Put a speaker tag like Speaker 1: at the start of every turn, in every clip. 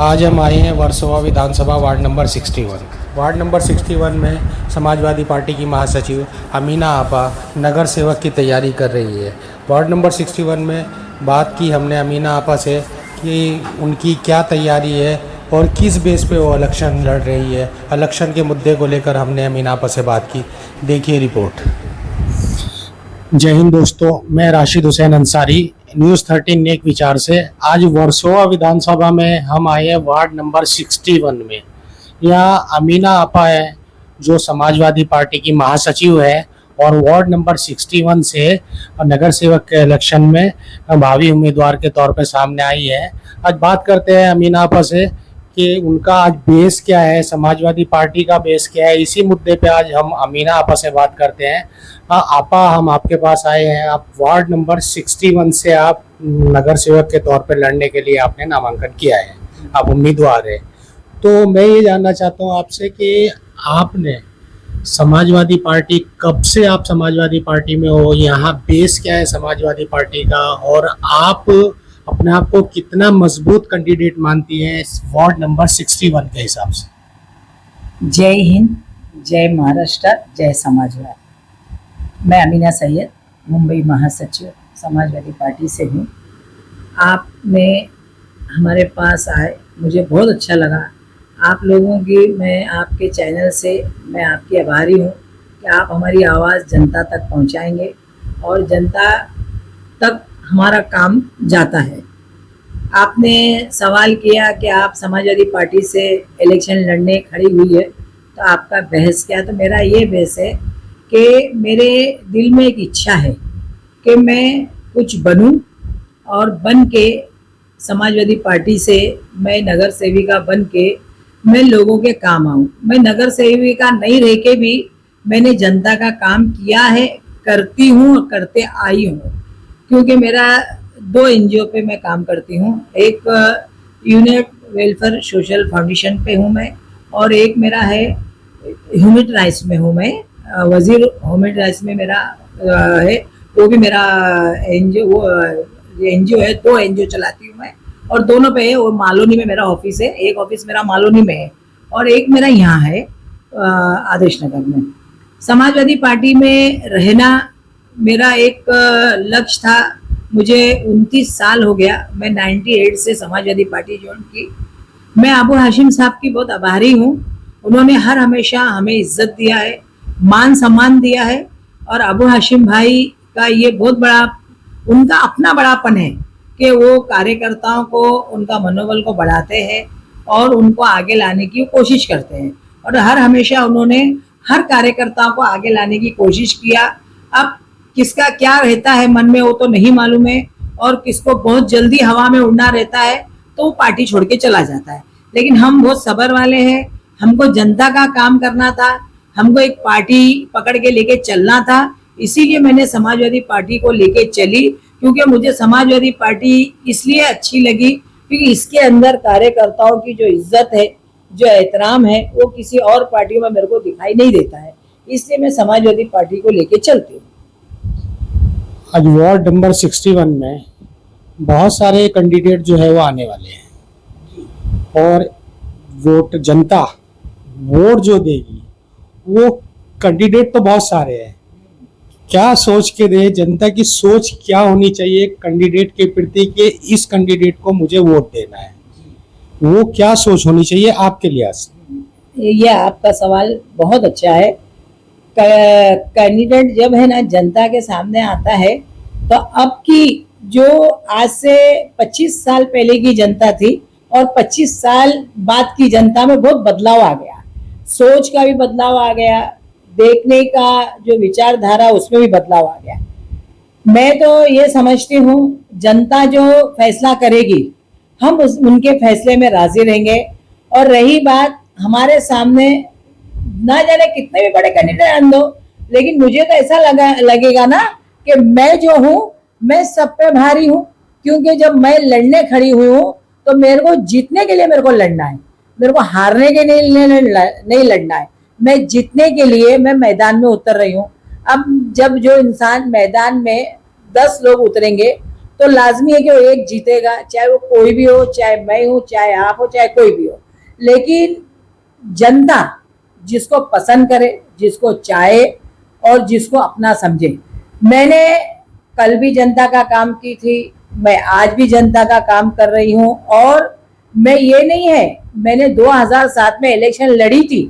Speaker 1: आज हम आए हैं वर्सोवा विधानसभा वार्ड नंबर 61। वार्ड नंबर 61 में समाजवादी पार्टी की महासचिव अमीना आपा नगर सेवक की तैयारी कर रही है। वार्ड नंबर 61 में बात की हमने अमीना आपा से कि उनकी क्या तैयारी है और किस बेस पे वो इलेक्शन लड़ रही है। इलेक्शन के मुद्दे को लेकर हमने अमीना आपा से बात की। देखिए रिपोर्ट। जय हिंद दोस्तों, मैं राशिद हुसैन अंसारी, न्यूज़ 13 नेक विचार से। आज वर्सोवा विधानसभा में हम आए हैं वार्ड नंबर 61 में। यहाँ अमीना आपा है जो समाजवादी पार्टी की महासचिव है और वार्ड नंबर 61 से नगर सेवक के इलेक्शन में भावी उम्मीदवार के तौर पर सामने आई है। आज बात करते हैं अमीना आपा से कि उनका आज बेस क्या है, समाजवादी पार्टी का बेस क्या है। इसी मुद्दे पे आज हम अमीना आपा से बात करते हैं। आपा, हम आपके पास आए हैं। आप वार्ड नंबर 61 से आप नगर सेवक के तौर पे लड़ने के लिए आपने नामांकन किया है, आप उम्मीदवार है। तो मैं ये जानना चाहता हूँ आपसे कि आपने समाजवादी पार्टी, कब से आप समाजवादी पार्टी में हो, यहाँ बेस क्या है समाजवादी पार्टी का, और आप अपने आप को कितना मजबूत कैंडिडेट मानती हैं इस वार्ड नंबर 61 के हिसाब से।
Speaker 2: जय हिंद, जय महाराष्ट्र, जय समाजवाद। मैं अमीना सैयद, मुंबई महासचिव समाजवादी पार्टी से हूँ। आपने हमारे पास आए, मुझे बहुत अच्छा लगा। आप लोगों की, मैं आपके चैनल से मैं आपकी आभारी हूँ कि आप हमारी आवाज़ जनता तक पहुँचाएंगे और जनता तक हमारा काम जाता है। आपने सवाल किया कि आप समाजवादी पार्टी से इलेक्शन लड़ने खड़ी हुई है तो आपका बहस क्या। तो मेरा ये बहस है कि मेरे दिल में एक इच्छा है कि मैं कुछ बनूं और बन के समाजवादी पार्टी से मैं नगर सेविका बन के मैं लोगों के काम आऊं। मैं नगर सेविका नहीं रह के भी मैंने जनता का काम किया है, करती हूँ और करते आई हूँ। क्योंकि मेरा 2 NGO पे मैं काम करती हूँ। एक यूनिट वेलफेयर सोशल फाउंडेशन पे हूँ मैं, और एक मेरा है ह्यूमन राइट्स में हूँ मैं, वजीर ह्यूमन राइट्स में मेरा है। वो भी मेरा NGO है। 2 NGO चलाती हूँ मैं और दोनों पे है। वो मालोनी में मेरा ऑफिस है, एक ऑफिस मेरा मालोनी में है और एक मेरा यहाँ है आदर्श नगर में। समाजवादी पार्टी में रहना मेरा एक लक्ष्य था। मुझे 29 साल हो गया। मैं 98 से समाजवादी पार्टी ज्वाइन की। मैं अबू हाशिम साहब की बहुत आभारी हूँ। उन्होंने हर हमेशा हमें इज्जत दिया है, मान सम्मान दिया है। और अबू हाशिम भाई का ये बहुत बड़ा, उनका अपना बड़ापन है कि वो कार्यकर्ताओं को, उनका मनोबल को बढ़ाते हैं और उनको आगे लाने की कोशिश करते हैं। और हर हमेशा उन्होंने हर कार्यकर्ताओं को आगे लाने की कोशिश किया। अब किसका क्या रहता है मन में वो तो नहीं मालूम है, और किसको बहुत जल्दी हवा में उड़ना रहता है तो वो पार्टी छोड़ के चला जाता है। लेकिन हम बहुत सब्र वाले हैं। हमको जनता का काम करना था, हमको एक पार्टी पकड़ के लेके चलना था। इसीलिए मैंने समाजवादी पार्टी को लेके चली, क्योंकि मुझे समाजवादी पार्टी इसलिए अच्छी लगी क्योंकि इसके अंदर कार्यकर्ताओं की जो इज्जत है, जो एहतराम है, वो किसी और पार्टियों में मेरे को दिखाई नहीं देता है। इसलिए मैं समाजवादी पार्टी को लेके चलती हूँ।
Speaker 1: आज वार्ड नंबर 61 में बहुत सारे कैंडिडेट जो है वो आने वाले हैं और जनता वोट जो देगी वो कैंडिडेट तो बहुत सारे हैं। क्या सोच के दे, जनता की सोच क्या होनी चाहिए कैंडिडेट के प्रति कि इस कैंडिडेट को मुझे वोट देना है, वो क्या सोच होनी चाहिए आपके लिहाज से?
Speaker 2: ये आपका सवाल बहुत अच्छा है। कैंडिडेट जब है ना जनता के सामने आता है तो अब की जो आज से 25 साल पहले की जनता थी और 25 साल बाद की जनता में बहुत बदलाव आ गया। सोच का भी बदलाव आ गया, देखने का जो विचारधारा उसमें भी बदलाव आ गया। मैं तो ये समझती हूँ जनता जो फैसला करेगी हम उनके फैसले में राजी रहेंगे। और रही बात हमारे सामने, ना जाने कितने भी बड़े कैंडिडेट आन दो, लेकिन मुझे तो ऐसा लगेगा ना कि मैं जो हूँ मैं सब पे भारी हूँ। क्योंकि जब मैं लड़ने खड़ी हुई हूँ तो मेरे को जीतने के लिए मेरे को लड़ना है, मेरे को हारने के लिए नहीं लड़ना है। मैं जीतने के लिए मैं मैदान में उतर रही हूँ। अब जब जो इंसान मैदान में 10 लोग उतरेंगे तो लाजमी है कि वो एक जीतेगा, चाहे वो कोई भी हो, चाहे मैं हूँ, चाहे आप हो, चाहे कोई भी हो। लेकिन जनता जिसको पसंद करे, जिसको चाहे और जिसको अपना समझे। मैंने कल भी जनता का काम की थी, मैं आज भी जनता का काम कर रही हूँ। और मैं ये नहीं है, मैंने 2007 में इलेक्शन लड़ी थी,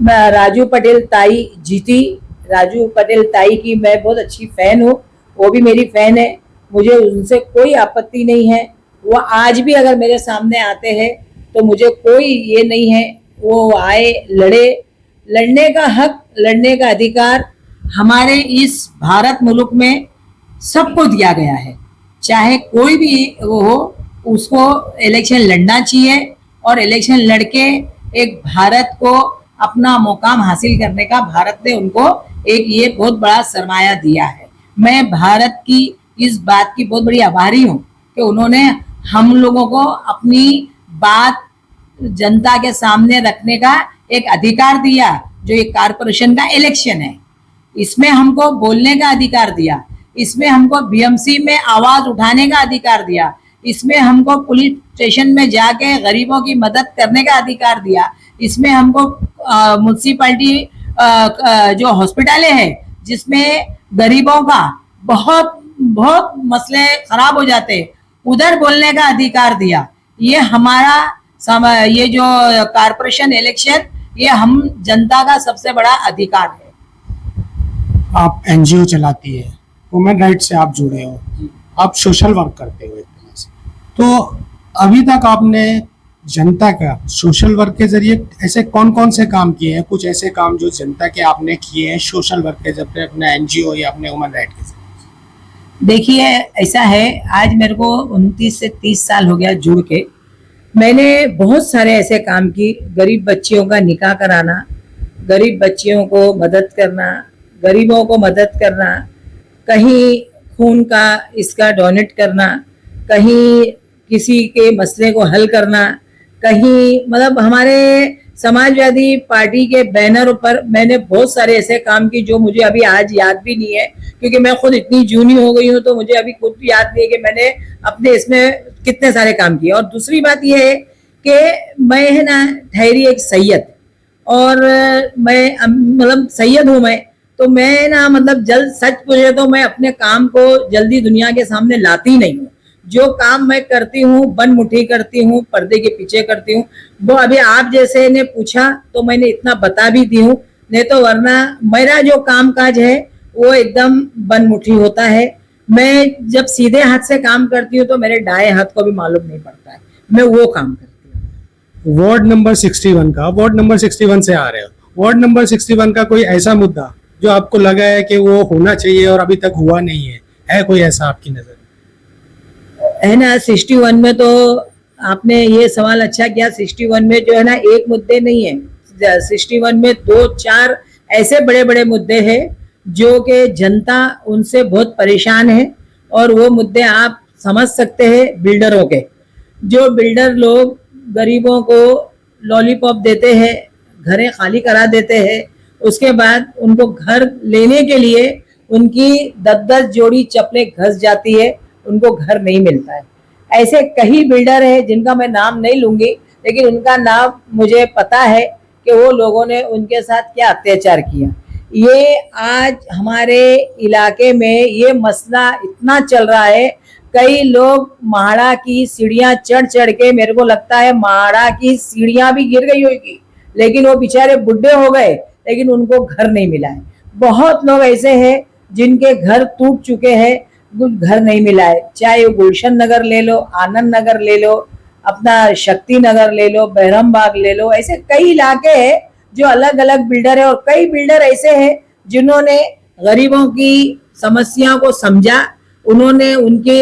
Speaker 2: राजू पटेल ताई जीती। राजू पटेल ताई की मैं बहुत अच्छी फैन हूँ, वो भी मेरी फैन है, मुझे उनसे कोई आपत्ति नहीं है। वो आज भी अगर मेरे सामने आते हैं तो मुझे कोई ये नहीं है, वो आए लड़े। लड़ने का हक, लड़ने का अधिकार हमारे इस भारत मुल्क में सबको दिया गया है। चाहे कोई भी वो हो, उसको इलेक्शन लड़ना चाहिए और इलेक्शन लड़के एक भारत को अपना मुकाम हासिल करने का भारत ने उनको एक ये बहुत बड़ा सरमाया दिया है। मैं भारत की इस बात की बहुत बड़ी आभारी हूँ कि उन्होंने हम लोगों को अपनी बात जनता के सामने रखने का एक अधिकार दिया। जो ये कारपोरेशन का इलेक्शन है, इसमें हमको बोलने का अधिकार दिया, इसमें हमको बीएमसी में आवाज उठाने का अधिकार दिया, इसमें हमको पुलिस स्टेशन में जाके गरीबों की मदद करने का अधिकार दिया, इसमें हमको म्युनिसिपैलिटी जो हॉस्पिटल है जिसमें गरीबों का बहुत बहुत मसले खराब हो जाते, उधर बोलने का अधिकार दिया। ये हमारा ये जो कारपोरेशन इलेक्शन, ये हम जनता का सबसे बड़ा अधिकार है।
Speaker 1: आप एनजीओ चलाती है, वुमेन राइट से आप जुड़े हो, आप सोशल वर्क करते हो एक तरह से, तो अभी तक आपने जनता का सोशल वर्क के जरिए ऐसे कौन कौन से काम किए हैं? कुछ ऐसे काम जो जनता के आपने किए हैं सोशल वर्क के जरिए, अपने एनजीओ या अपने वुमेन राइट के जरिए?
Speaker 2: देखिए, ऐसा है, आज मेरे को 29 से 30 साल हो गया जुड़ के। मैंने बहुत सारे ऐसे काम की, गरीब बच्चियों का निकाह कराना, गरीब बच्चियों को मदद करना, गरीबों को मदद करना, कहीं खून का इसका डोनेट करना, कहीं किसी के मसले को हल करना, कहीं मतलब हमारे समाजवादी पार्टी के बैनर पर मैंने बहुत सारे ऐसे काम किए जो मुझे अभी आज याद भी नहीं है, क्योंकि मैं खुद इतनी जूनी हो गई हूँ तो मुझे अभी खुद याद नहीं है कि मैंने अपने इसमें कितने सारे काम किए। और दूसरी बात यह है कि मैं है ना ठहरी एक सैयद, और मैं मतलब सैयद हूँ मैं, तो मैं ना मतलब जल्द सच पूछे तो मैं अपने काम को जल्दी दुनिया के सामने लाती नहीं हूँ। जो काम मैं करती हूँ बन मुठी करती हूँ, पर्दे के पीछे करती हूँ। वो अभी आप जैसे ने पूछा तो मैंने इतना बता भी दी हूँ, नहीं तो वरना मेरा जो काम काज है वो एकदम बन मुठी होता है। मैं जब सीधे हाथ से काम करती हूँ तो मेरे दाएं हाथ को भी मालूम नहीं पड़ता है, मैं वो काम करती हूँ।
Speaker 1: वार्ड नंबर 61 का, वार्ड नंबर 61 से आ रहे हो, वार्ड नंबर 61 का कोई ऐसा मुद्दा जो आपको लगा है कि वो होना चाहिए और अभी तक हुआ नहीं है कोई ऐसा आपकी नजर?
Speaker 2: है ना, 61 में तो आपने ये सवाल अच्छा किया। 61 में जो है ना एक मुद्दे नहीं है, 61 में 2-4 ऐसे बड़े बड़े मुद्दे हैं जो कि जनता उनसे बहुत परेशान है। और वो मुद्दे आप समझ सकते हैं बिल्डरों के, जो बिल्डर लोग गरीबों को लॉलीपॉप देते हैं, घरें खाली करा देते हैं, उसके बाद उनको घर लेने के लिए उनकी 10-10 जोड़ी चप्पलें घस जाती है, उनको घर नहीं मिलता है। ऐसे कई बिल्डर है जिनका मैं नाम नहीं लूंगी, लेकिन उनका नाम मुझे पता है कि वो लोगों ने उनके साथ क्या अत्याचार किया। ये आज हमारे इलाके में ये मसला इतना चल रहा है, कई लोग महाड़ा की सीढ़ियां चढ़ चढ़ के, मेरे को लगता है महाड़ा की सीढ़ियां भी गिर गई होगी, लेकिन वो बेचारे बुढ़े हो गए, लेकिन उनको घर नहीं मिला है। बहुत लोग ऐसे हैं जिनके घर टूट चुके हैं, घर नहीं मिला है। चाहे वो गुलशन नगर ले लो, आनंद नगर ले लो, अपना शक्ति नगर ले लो, बहरम बाग ले लो, ऐसे कई इलाके हैं जो अलग अलग बिल्डर है। और कई बिल्डर ऐसे हैं जिन्होंने गरीबों की समस्या को समझा, उन्होंने उनके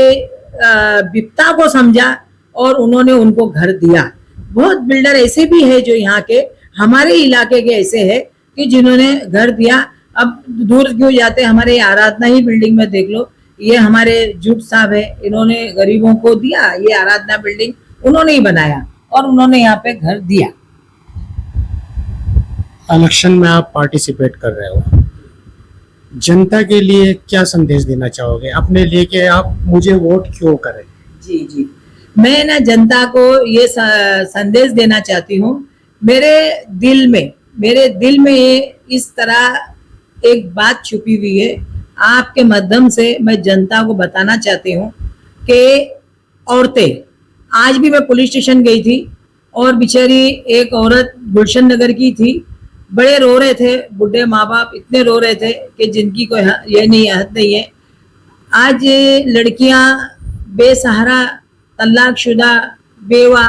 Speaker 2: विपदा को समझा और उन्होंने उनको घर दिया। बहुत बिल्डर ऐसे भी है जो यहाँ के हमारे इलाके के ऐसे है कि जिन्होंने घर दिया। अब दूर क्यों जाते, हमारे आराधना ही बिल्डिंग में देख लो, ये हमारे जुट साहब है, इन्होंने गरीबों को दिया, ये आराधना बिल्डिंग उन्होंने ही बनाया और उन्होंने यहाँ पे घर दिया।
Speaker 1: इलेक्शन में आप पार्टिसिपेट कर रहे हो, जनता के लिए क्या संदेश देना चाहोगे अपने लिए कि आप मुझे वोट क्यों करें?
Speaker 2: जी जी, मैं ना जनता को ये संदेश देना चाहती हूँ। मेरे दिल में ये इस तरह एक बात छुपी हुई है। आपके माध्यम से मैं जनता को बताना चाहती हूँ कि औरतें, आज भी मैं पुलिस स्टेशन गई थी और बेचारी एक औरत गुलशन नगर की थी, बड़े रो रहे थे, बुढ़े माँ बाप इतने रो रहे थे कि जिनकी कोई ये नहीं हद नहीं है। आज लड़कियां बेसहारा, तलाकशुदा, बेवा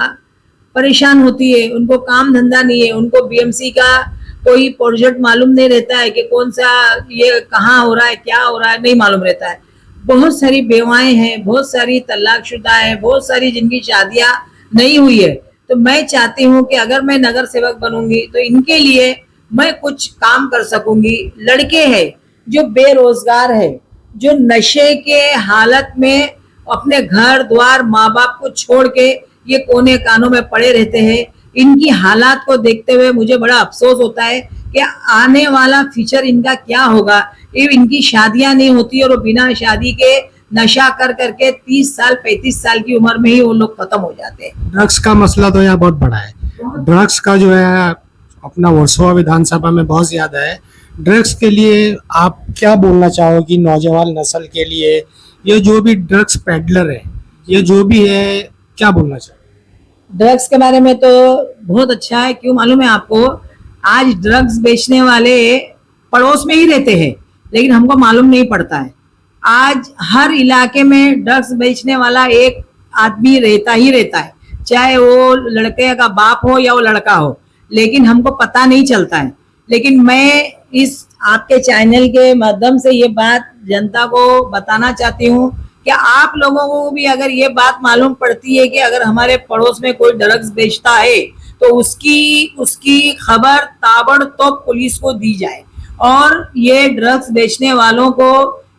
Speaker 2: परेशान होती है, उनको काम धंधा नहीं है, उनको बीएमसी का कोई प्रोजेक्ट मालूम नहीं रहता है कि कौन सा ये कहाँ हो रहा है, क्या हो रहा है, नहीं मालूम रहता है। बहुत सारी बेवाएं हैं, बहुत सारी तलाकशुदा है, बहुत सारी जिनकी शादियां नहीं हुई है। तो मैं चाहती हूँ कि अगर मैं नगर सेवक बनूंगी तो इनके लिए मैं कुछ काम कर सकूंगी। लड़के हैं जो बेरोजगार है, जो नशे के हालत में अपने घर द्वार माँ बाप को छोड़ के ये कोने कानों में पड़े रहते हैं, इनकी हालात को देखते हुए मुझे बड़ा अफसोस होता है कि आने वाला फ्यूचर इनका क्या होगा। ये इनकी शादियां नहीं होती और वो बिना शादी के नशा कर करके 30 साल 35 साल की उम्र में ही वो लोग खत्म हो जाते हैं।
Speaker 1: ड्रग्स का मसला तो यहाँ बहुत बड़ा है। ड्रग्स का जो है अपना वर्सोवा विधानसभा में बहुत ज्यादा है। ड्रग्स के लिए आप क्या बोलना चाहोगी नौजवान नस्ल के लिए? ये जो भी ड्रग्स पेडलर है, ये जो भी है, क्या बोलना चाहोगे?
Speaker 2: ड्रग्स के बारे में तो बहुत अच्छा है। क्यों मालूम है आपको? आज ड्रग्स बेचने वाले पड़ोस में ही रहते हैं लेकिन हमको मालूम नहीं पड़ता है। आज हर इलाके में ड्रग्स बेचने वाला एक आदमी रहता ही रहता है, चाहे वो लड़के का बाप हो या वो लड़का हो, लेकिन हमको पता नहीं चलता है। लेकिन मैं इस आपके चैनल के माध्यम से ये बात जनता को बताना चाहती हूँ कि आप लोगों को भी अगर ये बात मालूम पड़ती है कि अगर हमारे पड़ोस में कोई ड्रग्स बेचता है तो उसकी खबर ताबड़तोड़ पुलिस को दी जाए और ये ड्रग्स बेचने वालों को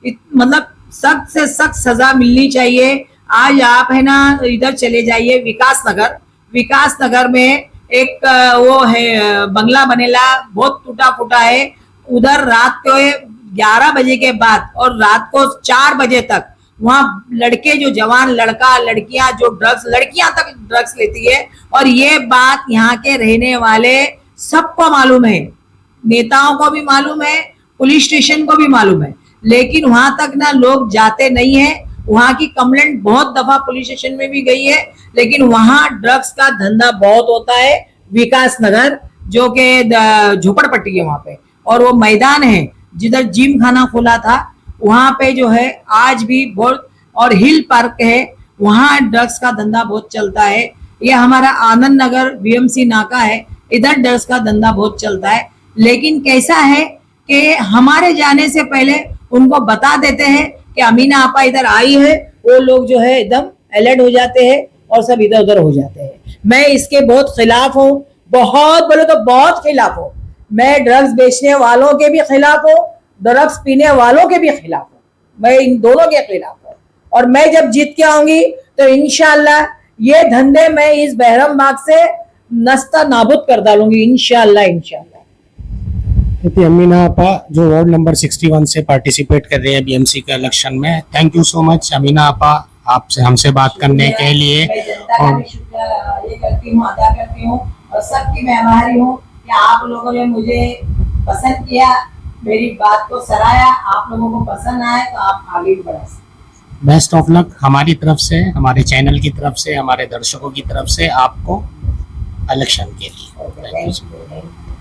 Speaker 2: मतलब सख्त से सख्त सजा मिलनी चाहिए। आज आप है ना इधर चले जाइए विकास नगर में एक वो है बंगला बनेला, बहुत टूटा फूटा है। उधर रात को 11 बजे के बाद और रात को 4 बजे तक वहाँ लड़के जो जवान लड़का लड़कियां जो लड़कियां तक ड्रग्स लेती है। और ये बात यहाँ के रहने वाले सबको मालूम है, नेताओं को भी मालूम है, पुलिस स्टेशन को भी मालूम है, लेकिन वहां तक ना लोग जाते नहीं है। वहां की कंप्लेंट बहुत दफा पुलिस स्टेशन में भी गई है, लेकिन वहां ड्रग्स का धंधा बहुत होता है। विकास नगर जो के झोपड़पट्टी है वहां पे, और वो मैदान है जिधर जिम खाना खोला था वहां पे जो है आज भी बहुत, और हिल पार्क है वहां ड्रग्स का धंधा बहुत चलता है। ये हमारा आनंद नगर बीएमसी नाका है, इधर ड्रग्स का धंधा बहुत चलता है। लेकिन कैसा है कि हमारे जाने से पहले उनको बता देते हैं कि अमीना आपा इधर आई है, वो लोग जो है एकदम अलर्ट हो जाते हैं और सब इधर उधर हो जाते हैं। मैं इसके बहुत खिलाफ हूँ, बहुत बोले तो बहुत खिलाफ हूँ। मैं ड्रग्स बेचने वालों के भी खिलाफ हूँ, ड्रग्स पीने वालों के भी खिलाफ हूँ, मैं इन दोनों के खिलाफ हूँ। और मैं जब जीत के आऊंगी तो इंशाल्लाह ये धंधे मैं इस बहरम बाग से नस्ता नाबूद कर डालूंगी इंशाल्लाह।
Speaker 1: अमीना आपा जो वार्ड नंबर 61 से पार्टिसिपेट कर रहे हैं बीएमसी के इलेक्शन में, thank you so much Amina आपा आपसे हमसे बात करने के लिए।
Speaker 2: मैं जनता का भी शुक्रिया ये करती हूँ, अदा करती हूँ और सबकी मैं आभारी हूँ कि आप लोगों ने मुझे पसंद किया, मेरी बात को सराहा, आप लोगों को पसंद आए तो आप आगे भी बढ़ा सकते।
Speaker 1: बेस्ट ऑफ लक हमारी तरफ से, हमारे चैनल की तरफ से, हमारे दर्शकों की तरफ से आपको इलेक्शन के लिए।
Speaker 2: Thank you.